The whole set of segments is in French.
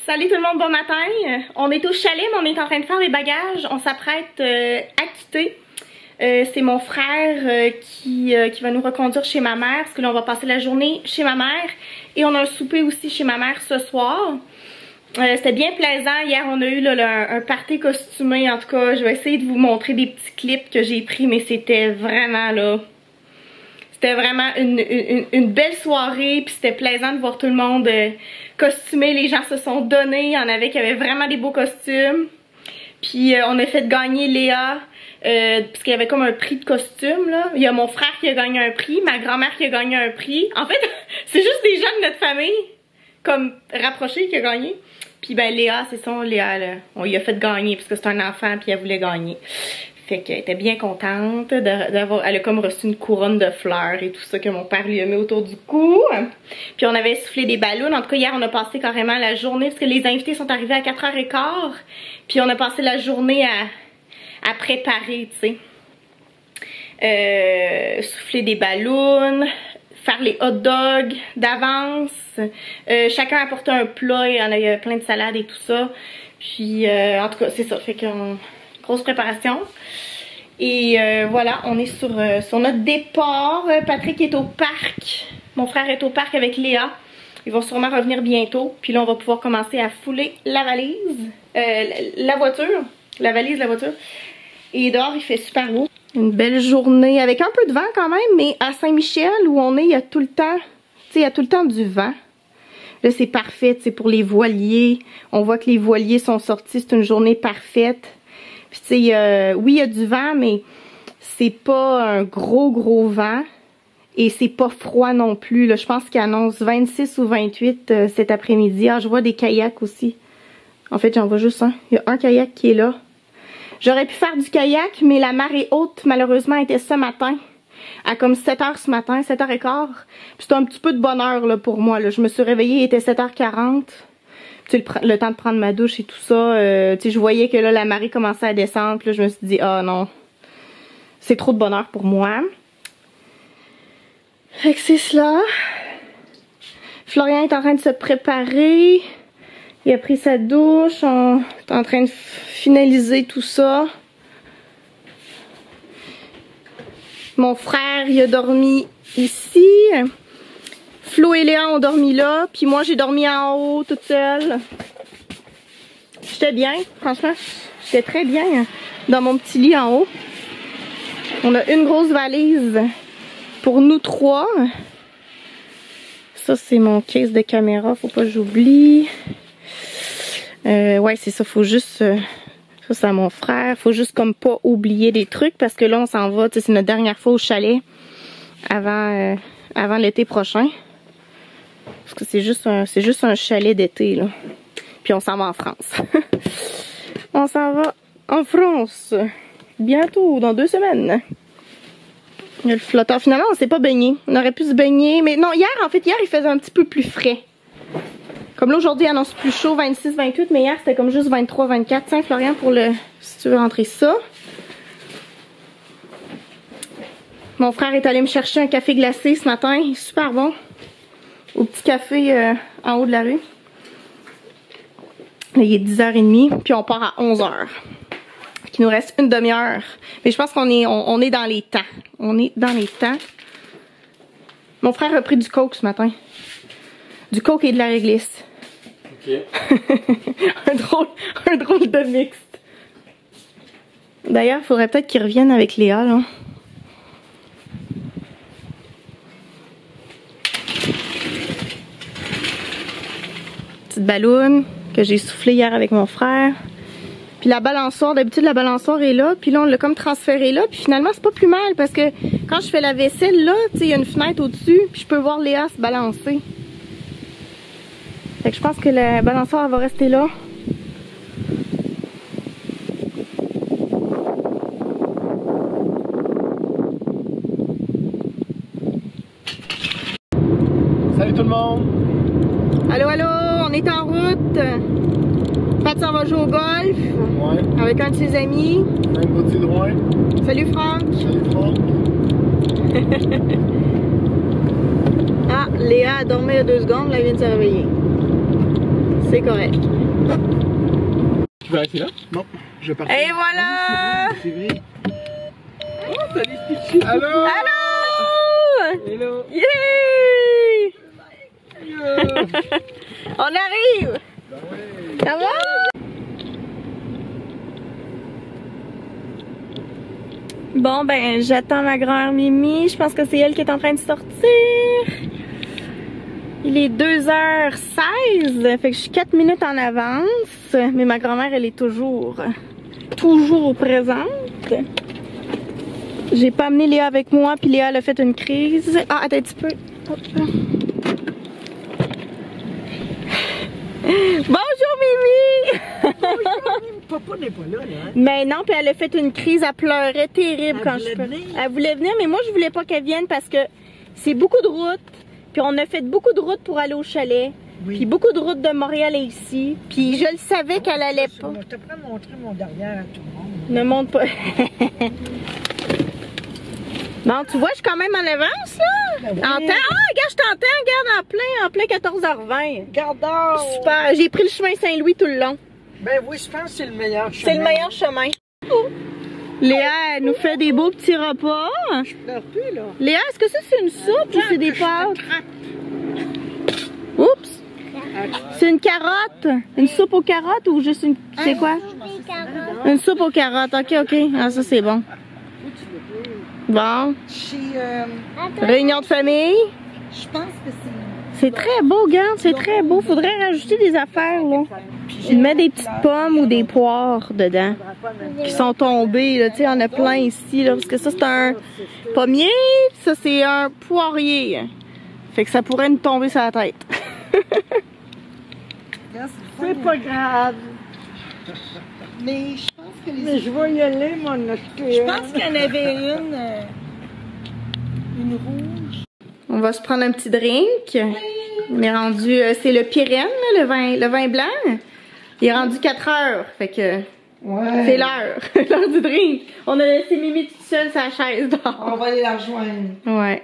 Salut tout le monde, bon matin. On est au chalet, mais on est en train de faire les bagages. On s'apprête à quitter. C'est mon frère qui va nous reconduire chez ma mère, parce que là on va passer la journée chez ma mère. Et on a un souper aussi chez ma mère ce soir. C'était bien plaisant. Hier on a eu là, un party costumé. En tout cas, je vais essayer de vous montrer des petits clips que j'ai pris, mais c'était vraiment là... C'était vraiment une belle soirée, puis c'était plaisant de voir tout le monde costumé. Les gens se sont donnés, il y en avait qui avaient vraiment des beaux costumes. Puis on a fait gagner Léa, parce qu'il y avait comme un prix de costume là. Il y a mon frère qui a gagné un prix, ma grand-mère qui a gagné un prix. En fait, c'est juste des gens de notre famille, comme rapprochés, qui a gagné. Puis ben Léa, c'est ça, Léa, là, on lui a fait gagner, parce que c'est un enfant, puis elle voulait gagner. Fait qu'elle était bien contente d'avoir... Elle a comme reçu une couronne de fleurs et tout ça que mon père lui a mis autour du cou. Puis on avait soufflé des ballons. En tout cas, hier, on a passé carrément la journée parce que les invités sont arrivés à 4h15. Puis on a passé la journée à préparer, tu sais. Souffler des ballons, faire les hot dogs d'avance. Chacun apportait un plat, il y avait plein de salades et tout ça. Puis en tout cas, c'est ça. Fait qu'on... Grosse préparation. Et voilà, on est sur notre départ. Patrick est au parc. Mon frère est au parc avec Léa. Ils vont sûrement revenir bientôt. Puis là, on va pouvoir commencer à fouler la valise. La voiture. La valise, la voiture. Et dehors, il fait super beau. Une belle journée avec un peu de vent quand même. Mais à Saint-Michel, où on est, il y a tout le temps... Tu sais, il y a tout le temps du vent. Là, c'est parfait, tu sais, pour les voiliers. On voit que les voiliers sont sortis. C'est une journée parfaite. Puis tu sais, oui, il y a du vent, mais c'est pas un gros vent. Et c'est pas froid non plus. Là. Je pense qu'il annonce 26 ou 28 cet après-midi. Ah, je vois des kayaks aussi. En fait, j'en vois juste un. Il y a un kayak qui est là. J'aurais pu faire du kayak, mais la marée haute, malheureusement, était ce matin. À comme 7h ce matin, 7h15. Puis c'était un petit peu de bonheur là, pour moi. Là. Je me suis réveillée, il était 7h40. Le temps de prendre ma douche et tout ça, je voyais que là la marée commençait à descendre, puis là je me suis dit ah non, c'est trop de bonheur pour moi. Fait que c'est cela. Florian est en train de se préparer, il a pris sa douche, on est en train de finaliser tout ça. Mon frère il a dormi ici. Flo et Léa ont dormi là, puis moi j'ai dormi en haut toute seule. J'étais bien, franchement, j'étais très bien dans mon petit lit en haut. On a une grosse valise pour nous trois. Ça c'est mon case de caméra, faut pas que j'oublie. Ouais c'est ça, faut juste... ça c'est à mon frère, faut juste comme pas oublier des trucs parce que là on s'en va, c'est notre dernière fois au chalet avant l'été prochain. Parce que c'est juste un chalet d'été là. Puis on s'en va en France. On s'en va en France. Bientôt, dans 2 semaines. Il y a le flotteur. Finalement, on s'est pas baigné. On aurait pu se baigner. Mais non, hier, en fait, il faisait un petit peu plus frais. Comme là, aujourd'hui, il annonce plus chaud, 26, 28. Mais hier, c'était comme juste 23, 24. Tiens, Florian, pour le... Si tu veux rentrer ça. Mon frère est allé me chercher un café glacé ce matin. Il est super bon. Au petit café en haut de la rue. Là, il est 10h30, puis on part à 11h. Il nous reste une demi-heure. Mais je pense qu'on est, on est dans les temps. On est dans les temps. Mon frère a pris du coke ce matin. Du coke et de la réglisse. Ok. un drôle de mixte. D'ailleurs, il faudrait peut-être qu'il revienne avec Léa, là. Petite balloune que j'ai soufflé hier avec mon frère. Puis la balançoire, d'habitude la balançoire est là, puis là on l'a comme transféré là, puis finalement c'est pas plus mal parce que quand je fais la vaisselle là, tu sais, il y a une fenêtre au-dessus, puis je peux voir Léa se balancer. Fait que je pense que la balançoire elle va rester là. Salut tout le monde! Allô, allô, on est en route. Pat s'en va jouer au golf. Ouais. Avec un de ses amis. Un petit droit. Salut Franck. Salut Franck. Ah, Léa a dormi il y a 2 secondes, là elle vient de se réveiller. C'est correct. Tu vas rester là? Non, je pars. Et voilà! C'est vrai. Oh, salut Stitchy! Allô? Allô! Hello! Yeah! On arrive! Ça va? Bon, ben, j'attends ma grand-mère Mimi. Je pense que c'est elle qui est en train de sortir. Il est 2h16, fait que je suis 4 minutes en avance. Mais ma grand-mère, elle est toujours présente. J'ai pas amené Léa avec moi, puis Léa, elle a fait une crise. Ah, attends un petit peu. Hop. Bonjour Mimi! Papa n'est pas là, là. Mais non, puis elle a fait une crise, elle pleurait terrible quand je voulait venir? Elle voulait venir, mais moi je voulais pas qu'elle vienne parce que c'est beaucoup de route. Puis on a fait beaucoup de route pour aller au chalet. Oui. Puis beaucoup de route de Montréal à ici. Puis je le savais qu'elle allait pas. Je te prends montrer mon derrière à tout le monde. Ne monte pas. Bon, tu vois, je suis quand même en avance, là. Ben oui. En temps. Ah, regarde, je t'entends, regarde, en plein 14h20. Gardard! Super. J'ai pris le chemin Saint-Louis tout le long. Ben oui, je pense que c'est le meilleur chemin. C'est le meilleur chemin. Léa, elle nous fait des beaux petits repas. Je pleure plus, là. Léa, est-ce que ça c'est une soupe ou c'est des pâtes? Oups! C'est une carotte? Une soupe aux carottes ou juste une... C'est quoi? Une soupe aux carottes, ok. Ah, ça c'est bon. Bon. Réunion de famille. Je pense que c'est... C'est très beau, regarde, c'est très beau. Faudrait rajouter des affaires, là. Il met des petites pommes ou des poires dedans qui sont tombées, là. Tu sais, il y en a plein ici, là. Parce que ça, c'est un pommier, puis ça, c'est un poirier. Fait que ça pourrait nous tomber sur la tête. C'est pas grave. Mais je pense que les... Mais je vais y aller, mon acheteur. Je pense qu'il y en avait une rouge. On va se prendre un petit drink. On est rendu, c'est le Pyrène, le vin blanc. Il est rendu 4 heures, fait que Ouais. c'est l'heure du drink. On a laissé Mimi toute seule sur la chaise dehors. On va aller la rejoindre. Ouais.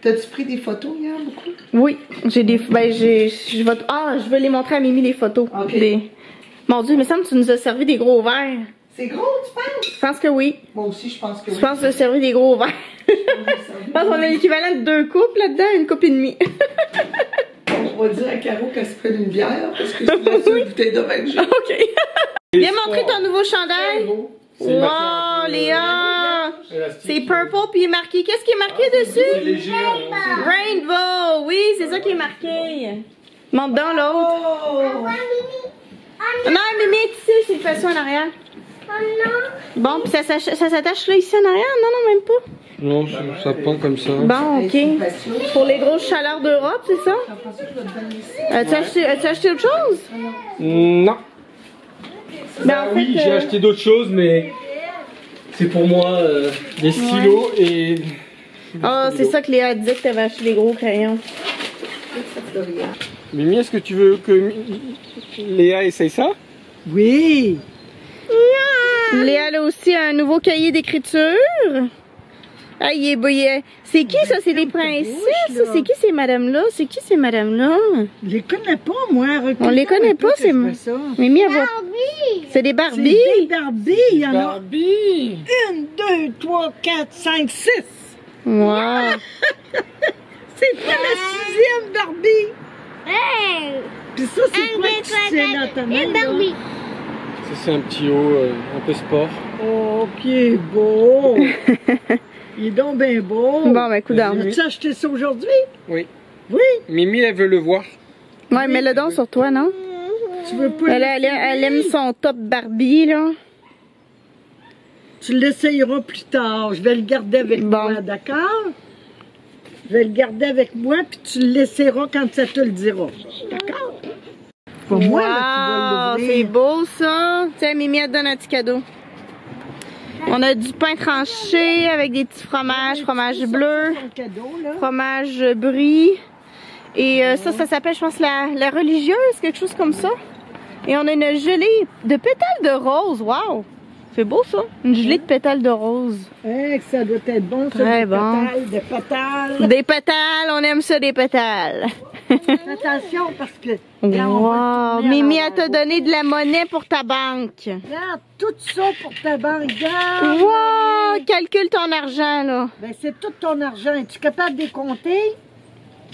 T'as-tu pris des photos hier, beaucoup? Oui, j'ai des, ben je vais les montrer à Mimi les photos. Ok. Mon Dieu, il me semble que tu nous as servi des gros verres. C'est gros, tu penses? Je pense que oui. Moi aussi, je pense que Je oui. pense que tu as servi des gros verres. Je pense qu'on a l'équivalent de 2 coupes là-dedans, une coupe et demie. On va dire à Caro qu'elle se prenne une bière parce que c'est la seule bouteille de vin que j'ai. Ok. Viens montrer ton nouveau chandail. Wow, Léa! C'est purple puis il est marqué. Qu'est-ce qui est marqué C'est dessus? léger. Rainbow! Oui, c'est ça qui est marqué. Monte dans l'autre. Oh! Non, Mimi est ici, c'est le façon en arrière. Bon, puis ça s'attache là, ici en arrière? Non, même pas. Non, ça pend comme ça. Bon, ok. Pour les grosses chaleurs d'Europe, c'est ça? As-tu acheté autre chose? Non. Ben, en Oui, fait, j'ai acheté d'autres choses, mais c'est pour moi des stylos et... Ah, c'est ça que Léa disait que t'avais acheté des gros crayons. Mimi, est-ce que tu veux que Léa essaye ça? Oui! Léa a aussi un nouveau cahier d'écriture. Ah, il est beau. C'est qui ça? C'est les princesses? Ça? C'est qui ces madames-là? C'est qui ces madames-là? Je les connais pas, moi. On les connaît pas, c'est... Mimi, elle va... C'est des C'est Barbies. des Barbies. Il y en a Barbie! 1, 2, 3, 4, 5, 6. Wow. C'est pas la 6e Barbie. Puis ça, c'est quoi que tu tiens dans ta main, là? Ça, c'est un petit haut un peu sport. Oh, qui est beau. Il est donc bien beau. Bon, ben, coup d'arme. As-tu acheté ça aujourd'hui? Oui. Oui. Mimi, elle veut le voir. Ouais, mets-le donc sur toi, non? Tu veux pas Elle aime son top Barbie, là. Tu l'essayeras plus tard. Je vais le garder avec Bon. moi, d'accord? Je vais le garder avec moi, puis tu l'essayeras quand ça te le dira. D'accord? C'est pas moi, là, qui va C'est l'ouvrir. beau, ça. Tiens, Mimi, elle te donne un petit cadeau. On a du pain tranché avec des petits fromages, fromage bleu, Ton cadeau, là. fromage brie. Et ça s'appelle, je pense, la religieuse, quelque chose comme ça. Et on a une gelée de pétales de rose. Wow! C'est beau, ça. Une gelée de pétales de rose. Hey, que ça doit être bon, ça. Très des bon. pétales, des pétales. Des pétales, on aime ça, des pétales. Attention parce que... là, on va Wow! tourner à Mimi, l'envers. elle t'a donné de la monnaie pour ta banque. Regarde, tout ça pour ta banque. Regarde. Wow! Calcule ton argent, là. Ben, c'est tout ton argent. Es-tu capable de les compter?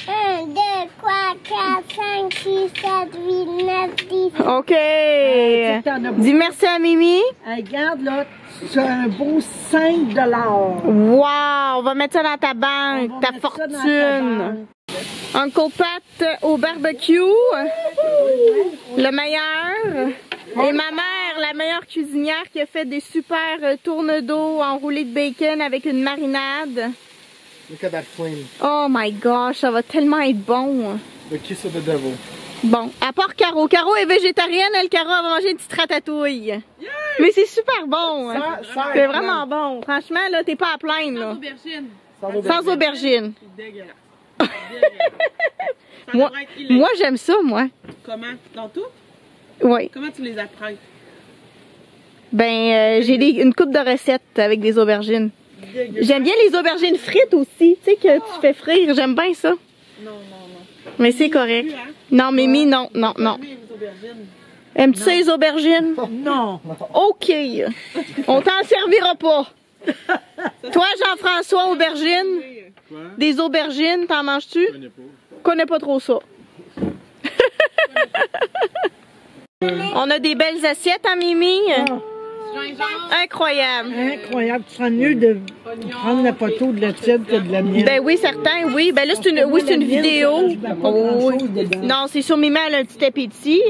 1, 2, 3, 4, 5, 6, 7, 8, 9, 10. OK. tu sais que t'en as Dis merci à Mimi. Hey, regarde, là, tu as un beau 5 $. Wow! On va mettre ça dans ta banque, On va ta mettre ça dans ta fortune. banque. Uncle Pat au barbecue. Le meilleur. Et ma mère, la meilleure cuisinière qui a fait des super tournes d'eau enroulés de bacon avec une marinade. Look at that flame. Oh my gosh, ça va tellement être bon. The kiss of the devil. Bon, à part Caro. Caro est végétarienne, elle, Caro, elle va manger une petite ratatouille. Mais c'est super bon. Hein. Ça, C'est vraiment bon. Franchement, là, t'es pas à plaindre, là. Sans aubergine. Moi, moi j'aime ça, moi. Comment? Dans tout? Oui. Comment tu les apprends? Ben, j'ai une coupe de recettes avec des aubergines. J'aime bien les aubergines frites aussi. Tu sais, que tu fais frire. J'aime bien ça. Non, non, non. Mais c'est correct. Hein? Non, Mimi, non, non, non. Les aubergines. Aimes-tu ça, les aubergines? Non. OK. On t'en servira pas. Toi, Jean-François, aubergines? Quoi? Des aubergines, t'en manges-tu? Connais pas trop ça. On a des belles assiettes, hein, Mimi? Incroyable. Incroyable. Tu seras mieux de prendre la photo de la tienne que de la mienne. Ben oui, certain, oui. Ben là, c'est une vidéo. Oh, oui. Non, c'est sûr, Mimi, elle a un petit appétit.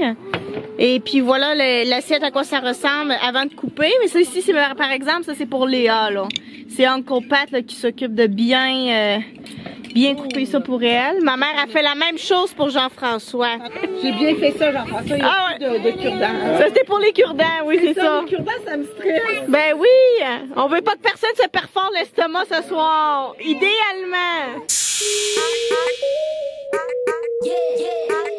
Et puis voilà l'assiette à quoi ça ressemble avant de couper. Mais ça ici, c'est par exemple, ça c'est pour Léa, là. C'est Uncle Pat là, qui s'occupe de bien couper ça pour elle. Ma mère a fait la même chose pour Jean-François. J'ai bien fait ça, Jean-François. Il y a Ah plus de cure-dents. Ça c'était pour les cure-dents, oui, c'est ça. Les cure-dents, ça me stresse. Ben oui! On veut pas que personne se perfore l'estomac ce soir. Idéalement. Yeah, yeah.